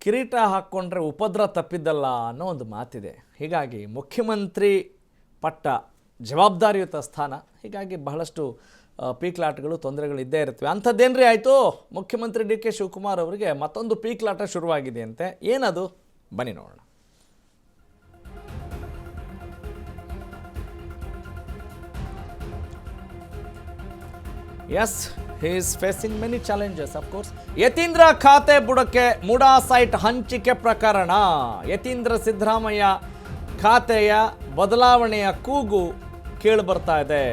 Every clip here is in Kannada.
ಕಿರೀಟ ಹಾಕ್ಕೊಂಡ್ರೆ ಉಪದ್ರ ತಪ್ಪಿದ್ದಲ್ಲ ಅನ್ನೋ ಒಂದು ಮಾತಿದೆ. ಹೀಗಾಗಿ ಮುಖ್ಯಮಂತ್ರಿ ಪಟ್ಟ ಜವಾಬ್ದಾರಿಯುತ ಸ್ಥಾನ. ಹೀಗಾಗಿ ಬಹಳಷ್ಟು ಪೀಕ್ಲಾಟಗಳು ತೊಂದರೆಗಳು ಇದ್ದೇ ಇರ್ತವೆ. ಅಂಥದ್ದೇನ್ರಿ ಆಯಿತು, ಮುಖ್ಯಮಂತ್ರಿ ಡಿ ಕೆ ಶಿವಕುಮಾರ್ ಅವರಿಗೆ ಮತ್ತೊಂದು ಪೀಕ್ಲಾಟ ಶುರುವಾಗಿದೆ ಅಂತೆ. ಏನದು ಬನ್ನಿ ನೋಡೋಣ. Yes, he is facing many challenges, of course. Yathindra ಖಾತೆ ಬುಡಕ್ಕೆ ಮುಡಾ ಸೈಟ್ ಹಂಚಿಕೆ ಪ್ರಕರಣ. ಯತೀಂದ್ರ ಸಿದ್ದರಾಮಯ್ಯ ಖಾತೆಯ ಬದಲಾವಣೆಯ ಕೂಗು ಕೇಳಿ ಬರ್ತಾ ಇದೆ.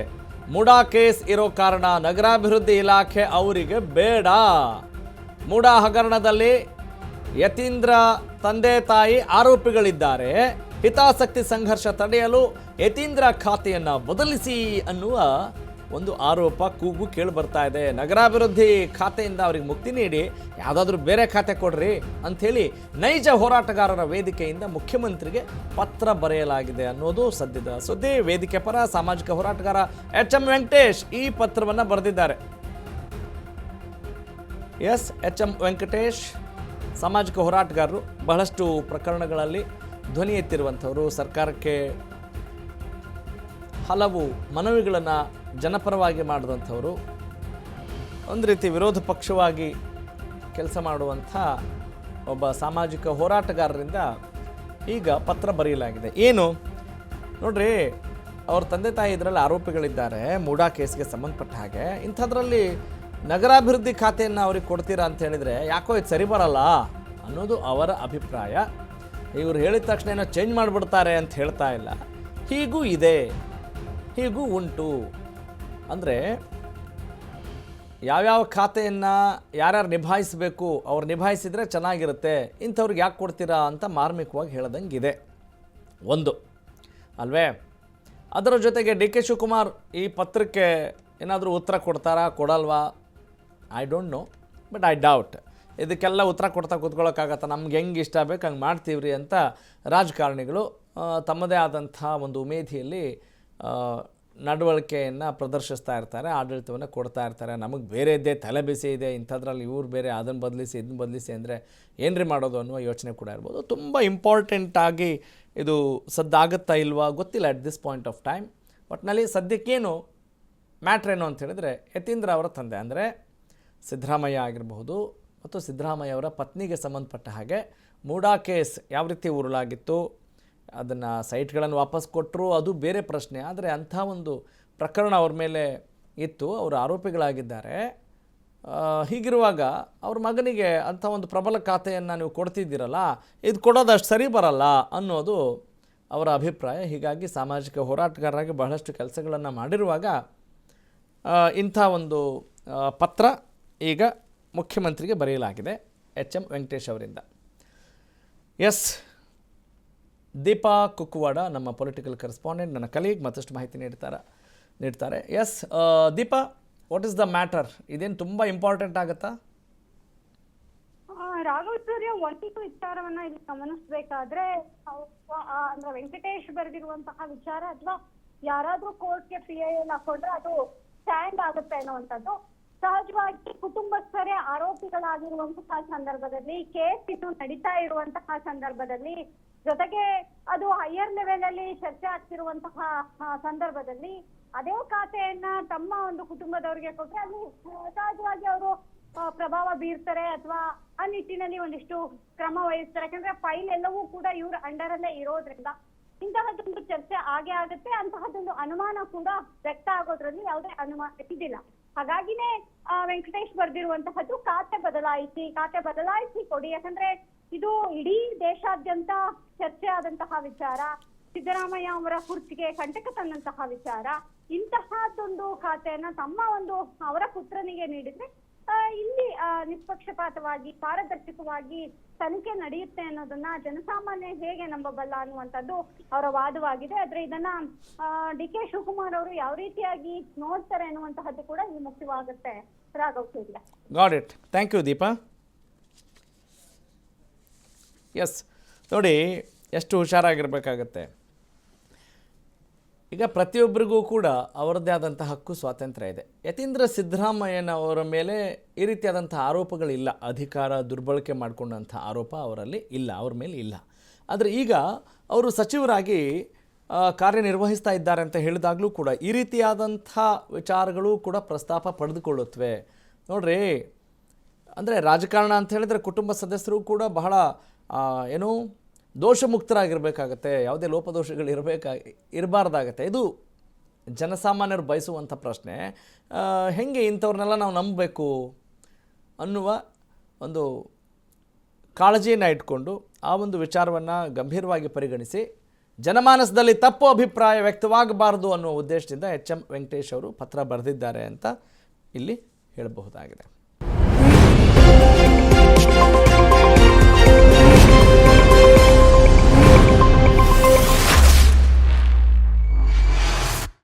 ಮುಡಾ ಕೇಸ್ ಇರೋ ಕಾರಣ ನಗರಾಭಿವೃದ್ಧಿ ಇಲಾಖೆ ಅವರಿಗೆ ಬೇಡ. ಮುಡಾ ಹಗರಣದಲ್ಲಿ ಯತೀಂದ್ರ ತಂದೆ ತಾಯಿ ಆರೋಪಿಗಳಿದ್ದಾರೆ. ಹಿತಾಸಕ್ತಿ ಸಂಘರ್ಷ ತಡೆಯಲು ಯತೀಂದ್ರ ಖಾತೆಯನ್ನು ಬದಲಿಸಿ ಅನ್ನುವ ಒಂದು ಆರೋಪ ಕೂಗು ಕೇಳಿ ಬರ್ತಾ ಇದೆ. ನಗರಾಭಿವೃದ್ಧಿ ಖಾತೆಯಿಂದ ಅವ್ರಿಗೆ ಮುಕ್ತಿ ನೀಡಿ ಯಾವುದಾದ್ರೂ ಬೇರೆ ಖಾತೆ ಕೊಡ್ರಿ ಅಂಥೇಳಿ ನೈಜ ಹೋರಾಟಗಾರರ ವೇದಿಕೆಯಿಂದ ಮುಖ್ಯಮಂತ್ರಿಗೆ ಪತ್ರ ಬರೆಯಲಾಗಿದೆ ಅನ್ನೋದು ಸದ್ಯದ ಸುದ್ದಿ. ವೇದಿಕೆ ಪರ ಸಾಮಾಜಿಕ ಹೋರಾಟಗಾರ ಎಚ್ ಎಂ ವೆಂಕಟೇಶ್ ಈ ಪತ್ರವನ್ನು ಬರೆದಿದ್ದಾರೆ. ಎಸ್, ಎಚ್ ಎಂ ವೆಂಕಟೇಶ್ ಸಾಮಾಜಿಕ ಹೋರಾಟಗಾರರು, ಬಹಳಷ್ಟು ಪ್ರಕರಣಗಳಲ್ಲಿ ಧ್ವನಿ ಎತ್ತಿರುವಂಥವರು, ಸರ್ಕಾರಕ್ಕೆ ಹಲವು ಮನವಿಗಳನ್ನು ಜನಪರವಾಗಿ ಮಾಡಿದಂಥವರು, ಒಂದು ರೀತಿ ವಿರೋಧ ಪಕ್ಷವಾಗಿ ಕೆಲಸ ಮಾಡುವಂಥ ಒಬ್ಬ ಸಾಮಾಜಿಕ ಹೋರಾಟಗಾರರಿಂದ ಈಗ ಪತ್ರ ಬರೆಯಲಾಗಿದೆ. ಏನು ನೋಡ್ರಿ, ಅವ್ರ ತಂದೆ ತಾಯಿ ಇದರಲ್ಲಿ ಆರೋಪಿಗಳಿದ್ದಾರೆ ಮುಡಾ ಕೇಸ್ಗೆ ಸಂಬಂಧಪಟ್ಟ ಹಾಗೆ. ಇಂಥದ್ರಲ್ಲಿ ನಗರಾಭಿವೃದ್ಧಿ ಖಾತೆಯನ್ನು ಅವ್ರಿಗೆ ಕೊಡ್ತೀರಾ ಅಂತ ಹೇಳಿದರೆ ಯಾಕೋ ಇದು ಸರಿ ಬರಲ್ಲ ಅನ್ನೋದು ಅವರ ಅಭಿಪ್ರಾಯ. ಇವರು ಹೇಳಿದ ತಕ್ಷಣ ಏನೋ ಚೇಂಜ್ ಮಾಡಿಬಿಡ್ತಾರೆ ಅಂತ ಹೇಳ್ತಾ ಇಲ್ಲ. ಹೀಗೂ ಇದೆ, ಹೀಗೂ ಉಂಟು. ಅಂದರೆ ಯಾವ್ಯಾವ ಖಾತೆಯನ್ನು ಯಾರ್ಯಾರು ನಿಭಾಯಿಸಬೇಕು ಅವ್ರು ನಿಭಾಯಿಸಿದರೆ ಚೆನ್ನಾಗಿರುತ್ತೆ, ಇಂಥವ್ರಿಗೆ ಯಾಕೆ ಕೊಡ್ತೀರಾ ಅಂತ ಮಾರ್ಮಿಕವಾಗಿ ಹೇಳ್ದಂಗಿದೆ ಒಂದು ಅಲ್ವೇ. ಅದರ ಜೊತೆಗೆ ಡಿ ಕೆ ಶಿವಕುಮಾರ್ ಈ ಪತ್ರಕ್ಕೆ ಏನಾದರೂ ಉತ್ತರ ಕೊಡ್ತಾರಾ ಕೊಡಲ್ವಾ, I don't know, but I doubt. ಇದಕ್ಕೆಲ್ಲ ಉತ್ತರ ಕೊಡ್ತಾ ಕೂತ್ಕೊಳ್ಳೋಕ್ಕಾಗತ್ತಾ, ನಮ್ಗೆ ಹೆಂಗೆ ಇಷ್ಟ ಬೇಕು ಹಂಗೆ ಮಾಡ್ತೀವ್ರಿ ಅಂತ ರಾಜಕಾರಣಿಗಳು ತಮ್ಮದೇ ಆದಂಥ ಒಂದು ಉಮೇಧಿಯಲ್ಲಿ ನಡವಳಿಕೆಯನ್ನು ಪ್ರದರ್ಶಿಸ್ತಾ ಇರ್ತಾರೆ, ಆಡಳಿತವನ್ನು ಕೊಡ್ತಾ ಇರ್ತಾರೆ. ನಮಗೆ ಬೇರೆದ್ದೇ ತಲೆ ಬಿಸಿ ಇದೆ, ಇಂಥದ್ರಲ್ಲಿ ಇವ್ರು ಬೇರೆ ಅದನ್ನು ಬದಲಿಸಿ ಇದನ್ನು ಬದಲಿಸಿ ಅಂದರೆ ಏನ್ರಿ ಮಾಡೋದು ಅನ್ನುವ ಯೋಚನೆ ಕೂಡ ಇರ್ಬೋದು. ತುಂಬ ಇಂಪಾರ್ಟೆಂಟಾಗಿ ಇದು ಸದ್ದಾಗುತ್ತಾ ಇಲ್ವಾ ಗೊತ್ತಿಲ್ಲ at this point of time. ಒಟ್ಟಿನಲ್ಲಿ ಸದ್ಯಕ್ಕೇನು ಮ್ಯಾಟ್ರ್ ಏನು ಅಂತ ಹೇಳಿದರೆ, ಯತೀಂದ್ರ ಅವರ ತಂದೆ ಅಂದರೆ ಸಿದ್ದರಾಮಯ್ಯ ಆಗಿರಬಹುದು ಮತ್ತು ಸಿದ್ದರಾಮಯ್ಯ ಅವರ ಪತ್ನಿಗೆ ಸಂಬಂಧಪಟ್ಟ ಹಾಗೆ ಮುಡಾ ಕೇಸ್ ಯಾವ ರೀತಿ ಉರುಳಾಗಿತ್ತು, ಅದನ್ನು ಸೈಟ್ಗಳನ್ನು ವಾಪಸ್ ಕೊಟ್ಟರು, ಅದು ಬೇರೆ ಪ್ರಶ್ನೆ. ಆದರೆ ಅಂಥ ಒಂದು ಪ್ರಕರಣ ಅವ್ರ ಮೇಲೆ ಇತ್ತು, ಅವರು ಆರೋಪಿಗಳಾಗಿದ್ದಾರೆ. ಹೀಗಿರುವಾಗ ಅವ್ರ ಮಗನಿಗೆ ಅಂಥ ಒಂದು ಪ್ರಬಲ ಖಾತೆಯನ್ನು ನೀವು ಕೊಡ್ತಿದ್ದೀರಲ್ಲ, ಇದು ಕೊಡೋದು ಅಷ್ಟು ಸರಿ ಬರಲ್ಲ ಅನ್ನೋದು ಅವರ ಅಭಿಪ್ರಾಯ. ಹೀಗಾಗಿ ಸಾಮಾಜಿಕ ಹೋರಾಟಗಾರರಾಗಿ ಬಹಳಷ್ಟು ಕೆಲಸಗಳನ್ನು ಮಾಡಿರುವಾಗ ಇಂಥ ಒಂದು ಪತ್ರ ಈಗ ಮುಖ್ಯಮಂತ್ರಿಗೆ ಬರೆಯಲಾಗಿದೆ ಎಚ್ ಎಂ ವೆಂಕಟೇಶ್ ಅವರಿಂದ. ಎಸ್, ದೀಪಾ ಕುಕ್ಕುವಾಡ ನಮ್ಮ ಪೊಲಿಟಿಕಲ್ ಕರೆಸ್ಪಾಂಡೆಂಟ್, ನನ್ನ ಕಲೀಗ್, ಮತ್ತಷ್ಟು ಮಾಹಿತಿ ನೀಡ್ತಾರೆ. Yes Deepa, what is the matter? ಇದೇನು ತುಂಬ ಇಂಪಾರ್ಟೆಂಟ್ ಆಗುತ್ತಾ? ರಾಘವ್ ಸೂರ್ಯ, ಒಂದು ವಿಚಾರವನ್ನ ಇಲ್ಲಿ ಗಮನಿಸಬೇಕಾದ್ರೆ, ಅಂದ್ರೆ ವೆಂಕಟೇಶ್ ಬರೆದಿರುವಂತಹ ವಿಚಾರ ಅಥವಾ ಯಾರಾದ್ರೂ ಕೋರ್ಟ್ಗೆ PIL ಹಾಕೊಂಡ್ರೆ ಅದು ಸ್ಟ್ಯಾಂಡ್ ಆಗುತ್ತೆ ಅನ್ನುವಂಥದ್ದು. ಸಹಜವಾಗಿ ಕುಟುಂಬಸ್ಥರೇ ಆರೋಪಿಗಳಾಗಿರುವಂತಹ ಸಂದರ್ಭದಲ್ಲಿ, ಕೇಸ್ ಇನ್ನು ನಡೀತಾ ಇರುವಂತಹ ಸಂದರ್ಭದಲ್ಲಿ, ಜೊತೆಗೆ ಅದು ಹೈಯರ್ ಲೆವೆಲ್ ಅಲ್ಲಿ ಚರ್ಚೆ ಆಗ್ತಿರುವಂತಹ ಸಂದರ್ಭದಲ್ಲಿ ಅದೇ ಖಾತೆಯನ್ನ ತಮ್ಮ ಒಂದು ಕುಟುಂಬದವರಿಗೆ ಕೊಟ್ರೆ ಅಲ್ಲಿ ಸಹಜವಾಗಿ ಅವರು ಪ್ರಭಾವ ಬೀರ್ತಾರೆ ಅಥವಾ ಆ ನಿಟ್ಟಿನಲ್ಲಿ ಒಂದಿಷ್ಟು ಕ್ರಮ ವಹಿಸ್ತಾರೆ. ಯಾಕಂದ್ರೆ ಫೈಲ್ ಎಲ್ಲವೂ ಕೂಡ ಇವ್ರ ಅಂಡರ್ ಅಲ್ಲೇ ಇರೋದ್ರಿಂದ ಇಂತಹದ್ದೊಂದು ಚರ್ಚೆ ಆಗೇ ಆಗುತ್ತೆ. ಅಂತಹದ್ದೊಂದು ಅನುಮಾನ ಕೂಡ ವ್ಯಕ್ತ ಆಗೋದ್ರಲ್ಲಿ ಯಾವುದೇ ಅನುಮಾನ ಇದ್ದಿಲ್ಲ. ಹಾಗಾಗಿನೇ ವೆಂಕಟೇಶ್ ಬರ್ದಿರುವಂತಹದ್ದು ಖಾತೆ ಬದಲಾಯಿಸಿ ಕೊಡಿ. ಯಾಕಂದ್ರೆ ಇದು ಇಡೀ ದೇಶಾದ್ಯಂತ ಚರ್ಚೆ ಆದಂತಹ ವಿಚಾರ, ಸಿದ್ದರಾಮಯ್ಯ ಅವರ ಕುರ್ಚಿಗೆ ಕಂಟಕ ತಂದಂತಹ ವಿಚಾರ. ಇಂತಹದ್ದೊಂದು ಖಾತೆಯನ್ನ ತಮ್ಮ ಒಂದು ಅವರ ಪುತ್ರನಿಗೆ ನೀಡಿದ್ರೆ ಇಲ್ಲಿ ನಿಷ್ಪಕ್ಷಪಾತವಾಗಿ ಪಾರದರ್ಶಕವಾಗಿ ತನಿಖೆ ನಡೆಯುತ್ತೆ ಅನ್ನೋದನ್ನ ಜನಸಾಮಾನ್ಯ ಹೇಗೆ ನಂಬಬಲ್ಲ ಅನ್ನುವಂಥದ್ದು ಅವರ ವಾದವಾಗಿದೆ. ಆದ್ರೆ ಇದನ್ನ ಡಿ ಕೆ ಶಿವಕುಮಾರ್ ಅವರು ಯಾವ ರೀತಿಯಾಗಿ ನೋಡ್ತಾರೆ ಅನ್ನುವಂತಹದ್ದು ಕೂಡ ಇಲ್ಲಿ ಮುಖ್ಯವಾಗುತ್ತೆ. Raghav Surya. Got it. Thank you Deepa. Yes, ನೋಡಿ ಎಷ್ಟು ಹುಷಾರಾಗಿರ್ಬೇಕಾಗತ್ತೆ. ಈಗ ಪ್ರತಿಯೊಬ್ಬರಿಗೂ ಕೂಡ ಅವರದ್ದೇ ಆದಂಥ ಹಕ್ಕು ಸ್ವಾತಂತ್ರ್ಯ ಇದೆ. ಯತೀಂದ್ರ ಸಿದ್ದರಾಮಯ್ಯನವರ ಮೇಲೆ ಈ ರೀತಿಯಾದಂಥ ಆರೋಪಗಳಿಲ್ಲ, ಅಧಿಕಾರ ದುರ್ಬಳಕೆ ಮಾಡಿಕೊಂಡಂಥ ಆರೋಪ ಅವರಲ್ಲಿ ಇಲ್ಲ, ಅವ್ರ ಮೇಲೆ ಇಲ್ಲ. ಆದರೆ ಈಗ ಅವರು ಸಚಿವರಾಗಿ ಕಾರ್ಯನಿರ್ವಹಿಸ್ತಾ ಇದ್ದಾರೆ ಅಂತ ಹೇಳಿದಾಗಲೂ ಕೂಡ ಈ ರೀತಿಯಾದಂಥ ವಿಚಾರಗಳು ಕೂಡ ಪ್ರಸ್ತಾಪ ಪಡೆದುಕೊಳ್ಳುತ್ತವೆ. ನೋಡ್ರಿ, ಅಂದರೆ ರಾಜಕಾರಣ ಅಂತ ಹೇಳಿದ್ರೆ ಕುಟುಂಬ ಸದಸ್ಯರು ಕೂಡ ಬಹಳ ಏನು ದೋಷಮುಕ್ತರಾಗಿರಬೇಕಾಗತ್ತೆ, ಯಾವುದೇ ಲೋಪದೋಷಗಳು ಇರಬಾರ್ದಾಗತ್ತೆ. ಇದು ಜನಸಾಮಾನ್ಯರು ಬಯಸುವಂಥ ಪ್ರಶ್ನೆ. ಹೇಗೆ ಇಂಥವ್ರನ್ನೆಲ್ಲ ನಾವು ನಂಬಬೇಕು ಅನ್ನುವ ಒಂದು ಕಾಳಜಿಯನ್ನು ಇಟ್ಕೊಂಡು ಆ ಒಂದು ವಿಚಾರವನ್ನು ಗಂಭೀರವಾಗಿ ಪರಿಗಣಿಸಿ ಜನಮಾನಸದಲ್ಲಿ ತಪ್ಪು ಅಭಿಪ್ರಾಯ ವ್ಯಕ್ತವಾಗಬಾರದು ಅನ್ನುವ ಉದ್ದೇಶದಿಂದ ಎಚ್ ಎಂ ವೆಂಕಟೇಶ್ ಅವರು ಪತ್ರ ಬರೆದಿದ್ದಾರೆ ಅಂತ ಇಲ್ಲಿ ಹೇಳಬಹುದಾಗಿದೆ.